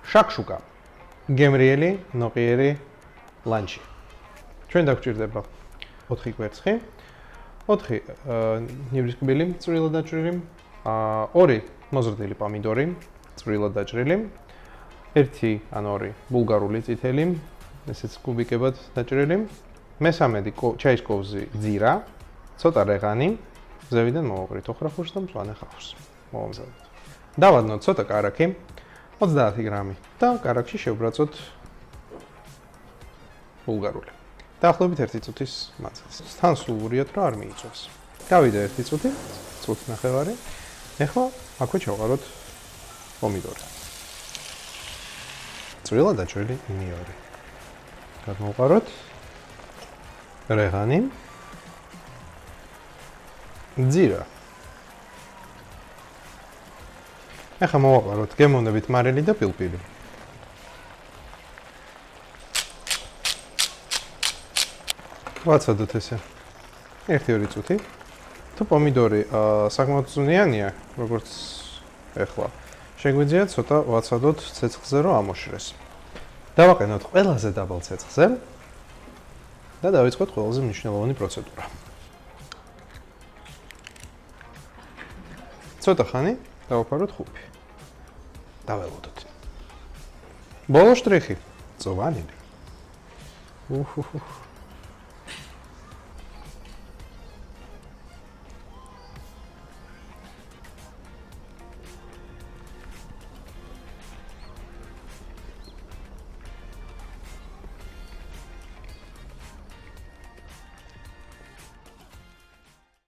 შაქშუკა, გემრიელი, ნოყიერი ლანჩი. ჩვენ დაგვჭირდება 4 კვერცხი, 4 ნივრისკბილი წვრილად დაჭრილი, 2 მოზრდილი პომიდორი წვრილად დაჭრილი, 1 ან 2 ბულგარული წითელი, ესეც კუბიკებად დაჭრილი, მესამედი ჩაის kovzi ძირა, ცოტა რეღანი, ზევიდან მოვაყრით ოხრახურს და მწვანე ხახვს. მოვამზადოთ. დავადნოთ ცოტა კარაქი, 30 გრამი და კარაქში შევბრაწოთ ბულგარული. დაახლოებით 1 წუთის მანძილზე. თან სულურიათ რომ არ მიიწვევს. გავიდა 1 წუთი, წუთი ნახევარი. ეხლა აქვე ჩავყაროთ პომიდორი. წვრილად დაჭრილი ნიორი. გადმოვყაროთ რეღანი. ძირა. ეხლა მოვაყაროთ გემოვნებით მარილი და პილპილი. ვაცადოთ ესე 1-2 წუთი. თუ პომიდორი საკმაოდ ზუნიანია, როგორც ეხლა, შეგვიძლია ცოტა ვაცადოთ ცეცხლზე, რომ ამოშრეს. დავაყენოთ ყველაზე დაბალ ცეცხლზე და დავიწყოთ ყველაზე მნიშვნელოვანი პროცედურა. ცოტა ხანი დავაფაროთ ხუფი. დაველოდოთ. ბოლო შტრიხი, წვანილი.